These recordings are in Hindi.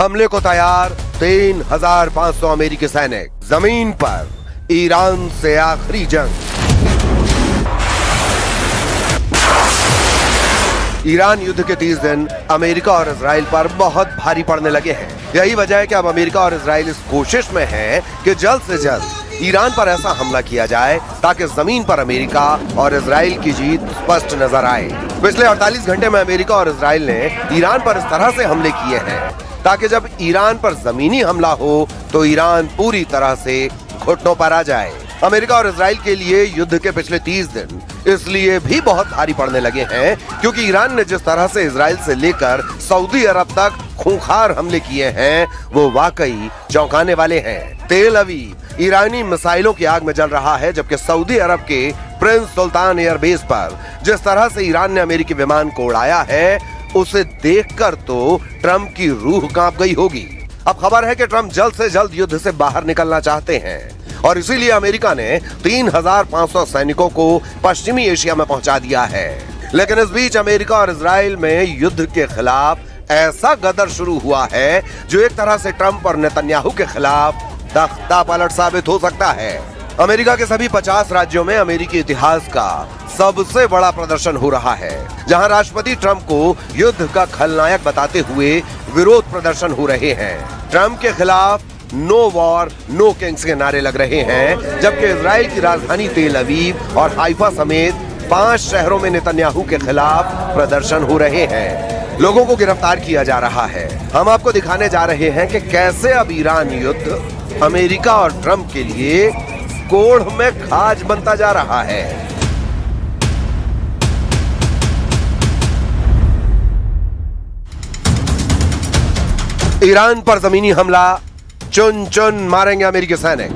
हमले को तैयार 3,500 अमेरिकी सैनिक। जमीन पर ईरान से आखिरी जंग। ईरान युद्ध के 30 दिन अमेरिका और इजराइल पर बहुत भारी पड़ने लगे हैं। यही वजह है कि अब अमेरिका और इजराइल इस कोशिश में हैं कि जल्द से जल्द ईरान पर ऐसा हमला किया जाए ताकि जमीन पर अमेरिका और इजराइल की जीत स्पष्ट नजर आए। पिछले 48 घंटे में अमेरिका और इजराइल ने ईरान पर इस तरह से हमले किए हैं ताकि जब ईरान पर जमीनी हमला हो तो ईरान पूरी तरह से घुटनों पर आ जाए। अमेरिका और इजराइल के लिए युद्ध के पिछले 30 दिन इसलिए भी बहुत भारी पड़ने लगे हैं क्योंकि ईरान ने जिस तरह से इजराइल से लेकर सऊदी अरब तक खूंखार हमले किए हैं वो वाकई चौंकाने वाले हैं। तेल अवीव ईरानी मिसाइलों की आग में जल रहा है, जबकि सऊदी अरब के प्रिंस सुल्तान एयरबेस पर जिस तरह से ईरान ने अमेरिकी विमान को उड़ाया है उसे देखकर तो ट्रंप की रूह कांप गई होगी। अब खबर है कि ट्रंप जल्द से जल्द युद्ध से बाहर निकलना चाहते हैं और इसीलिए अमेरिका ने 3,500 सैनिकों को पश्चिमी एशिया में पहुंचा दिया है। लेकिन इस बीच अमेरिका और इजराइल में युद्ध के खिलाफ ऐसा गदर शुरू हुआ है जो एक तरह से ट्रंप और नेतन्याहू के खिलाफ तख्ता पलट साबित हो सकता है। अमेरिका के सभी 50 राज्यों में अमेरिकी इतिहास का सबसे बड़ा प्रदर्शन हो रहा है, जहां राष्ट्रपति ट्रंप को युद्ध का खलनायक बताते हुए विरोध प्रदर्शन हो रहे हैं। ट्रंप के खिलाफ नो वॉर नो किंग्स के नारे लग रहे हैं, जबकि इजराइल की राजधानी तेल अवीव और हाइफा समेत 5 शहरों में नेतन्याहू के खिलाफ प्रदर्शन हो रहे हैं। लोगों को गिरफ्तार किया जा रहा है। हम आपको दिखाने जा रहे हैं कि कैसे अब ईरान युद्ध अमेरिका और ट्रंप के लिए कोढ़ में खाज बनता जा रहा है। ईरान पर जमीनी हमला, चुन चुन मारेंगे अमेरिकी सैनिक।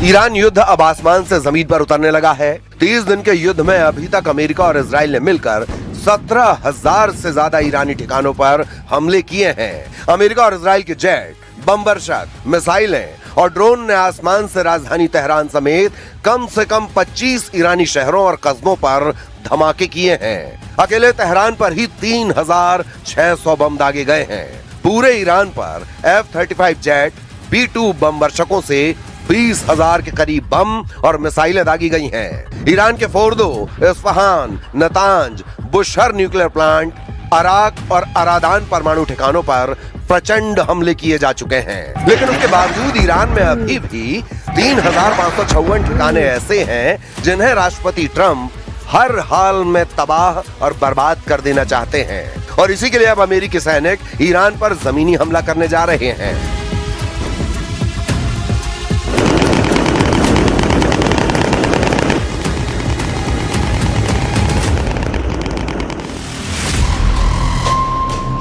ईरान युद्ध अब आसमान से जमीन पर उतरने लगा है। 30 दिन के युद्ध में अभी तक अमेरिका और इजराइल ने मिलकर 17,000 से ज्यादा ईरानी ठिकानों पर हमले किए हैं। अमेरिका और इजराइल के जेट, बम्बरशक, मिसाइलें और ड्रोन ने आसमान से राजधानी तेहरान समेत कम से कम 25 ईरानी शहरों और कस्बों पर धमाके किए हैं। अकेले तेहरान पर ही 3,600 बम दागे गए हैं। पूरे ईरान पर F-35 जेट, B-2 बम्बरशकों से 20,000 के करीब बम और मिसाइलें दागी गई हैं। ईरान के Fordow, Isfahan, Natanz, Bushehr nuclear plant, Arak और अरादान परमाणु ठिकानों पर प्रचंड हमले किए जा चुके हैं। लेकिन उसके बावजूद ईरान में अभी भी 3,556 ठिकाने ऐसे हैं जिन्हें राष्ट्रपति ट्रंप हर हाल में तबाह और बर्बाद कर देना चाहते हैं और इसी के लिए अब अमेरिकी सैनिक ईरान पर जमीनी हमला करने जा रहे हैं।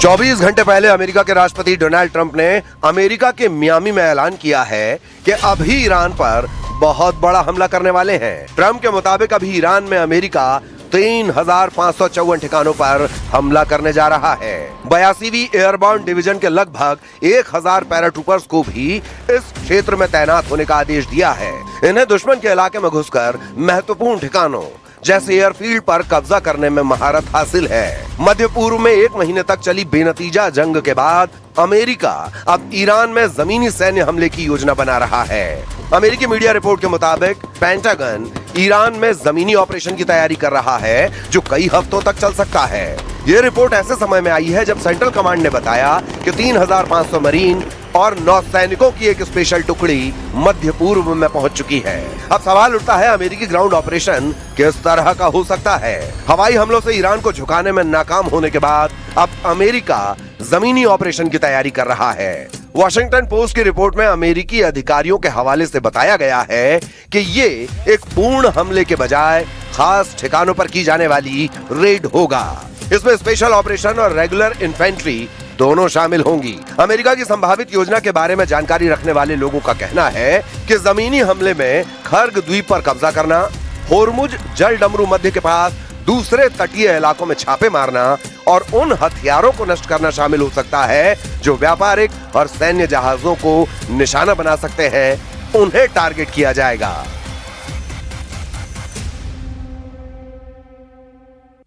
चौबीस घंटे पहले अमेरिका के राष्ट्रपति डोनाल्ड ट्रंप ने अमेरिका के मियामी में ऐलान किया है कि अभी ईरान पर बहुत बड़ा हमला करने वाले हैं। ट्रंप के मुताबिक अभी ईरान में अमेरिका 3,554 ठिकानों पर हमला करने जा रहा है। 82वीं एयरबोर्न डिवीजन के लगभग 1,000 पैराट्रूपर्स को भी इस क्षेत्र में तैनात होने का आदेश दिया है। इन्हें दुश्मन के इलाके में घुसकर महत्वपूर्ण ठिकानों जैसे एयरफील्ड पर कब्जा करने में महारत हासिल है। मध्य पूर्व में 1 महीने तक चली बेनतीजा जंग के बाद अमेरिका अब ईरान में जमीनी सैन्य हमले की योजना बना रहा है। अमेरिकी मीडिया रिपोर्ट के मुताबिक पेंटागन ईरान में जमीनी ऑपरेशन की तैयारी कर रहा है जो कई हफ्तों तक चल सकता है। ये रिपोर्ट ऐसे समय में आई है जब सेंट्रल कमांड ने बताया कि 3,500 मरीन और नौसैनिकों की एक स्पेशल टुकड़ी मध्य पूर्व में पहुंच चुकी है। अब सवाल उठता है अमेरिकी ग्राउंड ऑपरेशन किस तरह का हो सकता है। हवाई हमलों से ईरान को झुकाने में नाकाम होने के बाद अब अमेरिका जमीनी ऑपरेशन की तैयारी कर रहा है। वॉशिंगटन पोस्ट की रिपोर्ट में अमेरिकी अधिकारियों के हवाले से बताया गया है कि ये एक पूर्ण हमले के बजाय खास ठिकानों पर की जाने वाली रेड होगा। इसमें स्पेशल ऑपरेशन और रेगुलर इन्फेंट्री दोनों शामिल होंगी। अमेरिका की संभावित योजना के बारे में जानकारी रखने वाले लोगों का कहना है कि जमीनी हमले में खर्ग द्वीप पर कब्जा करना, होर्मुज जल डमरू मध्य के पास दूसरे तटीय इलाकों में छापे मारना और उन हथियारों को नष्ट करना शामिल हो सकता है जो व्यापारिक और सैन्य जहाजों को निशाना बना सकते हैं। उन्हें टारगेट किया जाएगा।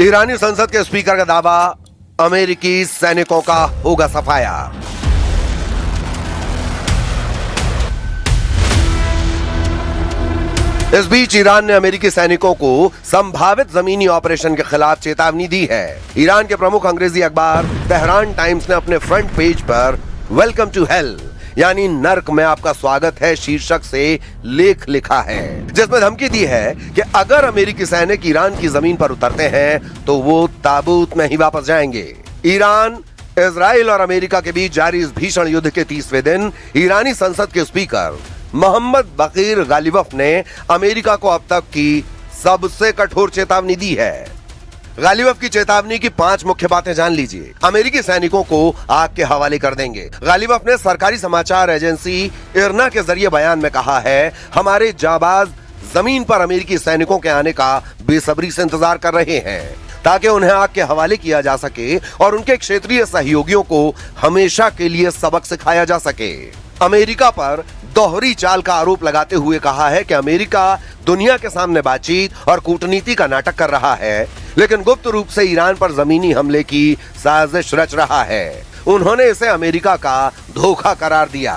ईरानी संसद के स्पीकर का दावा, अमेरिकी सैनिकों का होगा सफाया। इस बीच ईरान ने अमेरिकी सैनिकों को संभावित जमीनी ऑपरेशन के खिलाफ चेतावनी दी है। ईरान के प्रमुख अंग्रेजी अखबार तेहरान टाइम्स ने अपने फ्रंट पेज पर वेलकम टू हेल यानी नर्क में आपका स्वागत है शीर्षक से लेख लिखा है, जिसमें धमकी दी है कि अगर अमेरिकी सैनिक ईरान की जमीन पर उतरते हैं तो वो ताबूत में ही वापस जाएंगे। ईरान, इजराइल और अमेरिका के बीच जारी इस भीषण युद्ध के 30वें दिन ईरानी संसद के स्पीकर मोहम्मद बकीर गालिबफ ने अमेरिका को अब तक की सबसे कठोर चेतावनी दी है। गालिबफ की चेतावनी की 5 मुख्य बातें जान लीजिए। अमेरिकी सैनिकों को आग के हवाले कर देंगे। गालिबफ ने सरकारी समाचार एजेंसी इरना के जरिए बयान में कहा है, हमारे जाबाज जमीन पर अमेरिकी सैनिकों के आने का बेसब्री से इंतजार कर रहे हैं ताकि उन्हें आग के हवाले किया जा सके और उनके क्षेत्रीय सहयोगियों को हमेशा के लिए सबक सिखाया जा सके। अमेरिका पर दोहरी चाल का आरोप लगाते हुए कहा है कि अमेरिका दुनिया के सामने बातचीत और कूटनीति का नाटक कर रहा है, लेकिन गुप्त रूप से ईरान पर जमीनी हमले की साजिश रच रहा है। उन्होंने इसे अमेरिका का धोखा करार दिया।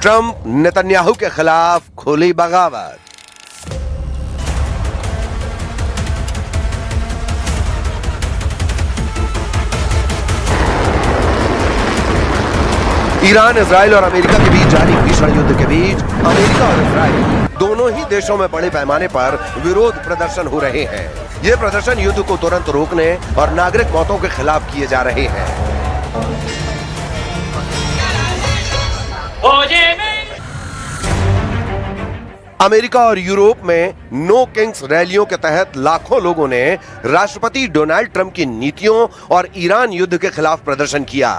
ट्रंप नेतन्याहू के खिलाफ खुली बगावत। ईरान, इजराइल और अमेरिका के बीच जारी भीषण युद्ध के बीच अमेरिका और इजराइल दोनों ही देशों में बड़े पैमाने पर विरोध प्रदर्शन हो रहे हैं। ये प्रदर्शन युद्ध को तुरंत रोकने और नागरिक मौतों के खिलाफ किए जा रहे हैं। अमेरिका और यूरोप में नो किंग्स रैलियों के तहत लाखों लोगों ने राष्ट्रपति डोनाल्ड ट्रंप की नीतियों और ईरान युद्ध के खिलाफ प्रदर्शन किया।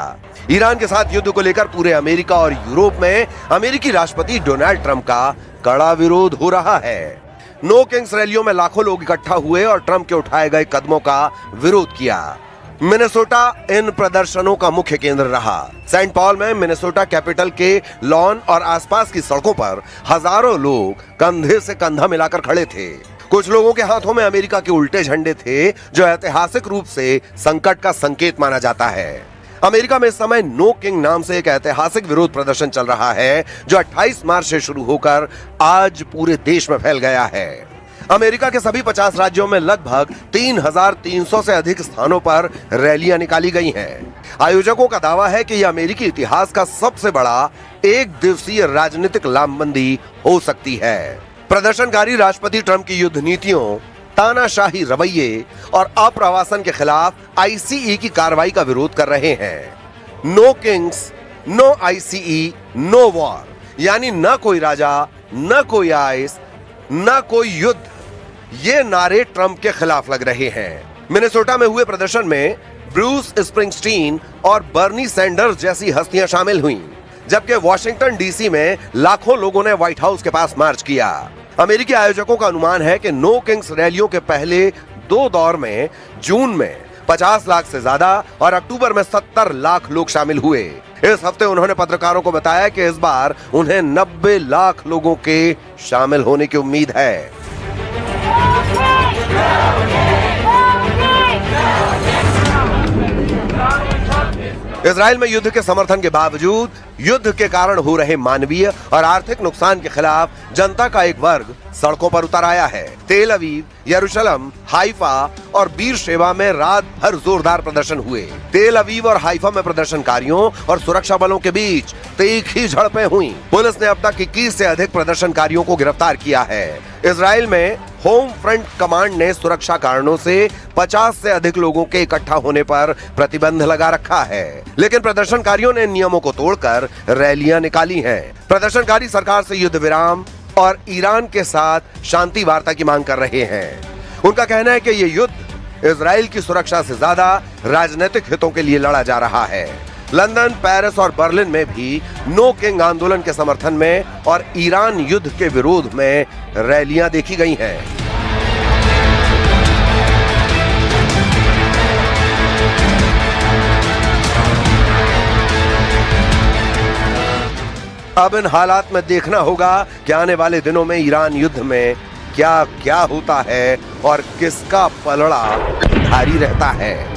ईरान के साथ युद्ध को लेकर पूरे अमेरिका और यूरोप में अमेरिकी राष्ट्रपति डोनाल्ड ट्रंप का कड़ा विरोध हो रहा है। नो किंग्स रैलियों में लाखों लोग इकट्ठा हुए और ट्रंप के उठाए गए कदमों का विरोध किया। मिनेसोटा इन प्रदर्शनों का मुख्य केंद्र रहा। सेंट पॉल में मिनेसोटा कैपिटल के लॉन और आसपास की सड़कों पर हजारों लोग कंधे से कंधा मिलाकर खड़े थे। कुछ लोगों के हाथों में अमेरिका के उल्टे झंडे थे, जो ऐतिहासिक रूप से संकट का संकेत माना जाता है। अमेरिका में इस समय नो किंग नाम से एक ऐतिहासिक विरोध प्रदर्शन चल रहा है, जो 28 मार्च से शुरू होकर आज पूरे देश में फैल गया है। अमेरिका के सभी 50 राज्यों में लगभग 3,300 से अधिक स्थानों पर रैलियां निकाली गई हैं। आयोजकों का दावा है कि यह अमेरिकी इतिहास का सबसे बड़ा एक दिवसीय राजनीतिक लामबंदी हो सकती है। प्रदर्शनकारी राष्ट्रपति ट्रंप की युद्ध नीतियों, तानाशाही रवैये और अप्रवासन के खिलाफ आईसीई की कार्रवाई का विरोध कर रहे हैं। No kings, no ICE, no war, यानी न कोई राजा, न कोई आइस, न कोई युद्ध, ये नारे ट्रंप के खिलाफ लग रहे हैं। मिनेसोटा में हुए प्रदर्शन में ब्रूस स्प्रिंगस्टीन और बर्नी सैंडर्स जैसी हस्तियां शामिल हुईं, जबकि वॉशिंगटन डीसी में लाखों लोगों ने व्हाइट हाउस के पास मार्च किया। अमेरिकी आयोजकों का अनुमान है कि नो किंग्स रैलियों के पहले 2 दौर में जून में 50 लाख से ज्यादा और अक्टूबर में 70 लाख लोग शामिल हुए। इस हफ्ते उन्होंने पत्रकारों को बताया कि इस बार उन्हें 90 लाख लोगों के शामिल होने की उम्मीद है। इजराइल में युद्ध के समर्थन के बावजूद युद्ध के कारण हो रहे मानवीय और आर्थिक नुकसान के खिलाफ जनता का एक वर्ग सड़कों पर उतर आया है। तेल अवीव, यरूशलेम, हाइफा और बीर शेबा में रात भर जोरदार प्रदर्शन हुए। तेल अवीव और हाइफा में प्रदर्शनकारियों और सुरक्षा बलों के बीच तीखी झड़पें हुई। पुलिस ने अब तक 21 से अधिक प्रदर्शनकारियों को गिरफ्तार किया है। इजराइल में होम फ्रंट कमांड ने सुरक्षा कारणों से 50 से अधिक लोगों के इकट्ठा होने पर प्रतिबंध लगा रखा है, लेकिन प्रदर्शनकारियों ने नियमों को तोड़कर रैलियां निकाली हैं। प्रदर्शनकारी सरकार से युद्ध विराम और ईरान के साथ शांति वार्ता की मांग कर रहे हैं। उनका कहना है कि ये युद्ध इजराइल की सुरक्षा से ज्यादा राजनीतिक हितों के लिए लड़ा जा रहा है। लंदन, पेरिस और बर्लिन में भी नो किंग आंदोलन के समर्थन में और ईरान युद्ध के विरोध में रैलियां देखी गई हैं। अब इन हालात में देखना होगा कि आने वाले दिनों में ईरान युद्ध में क्या क्या होता है और किसका पलड़ा भारी रहता है।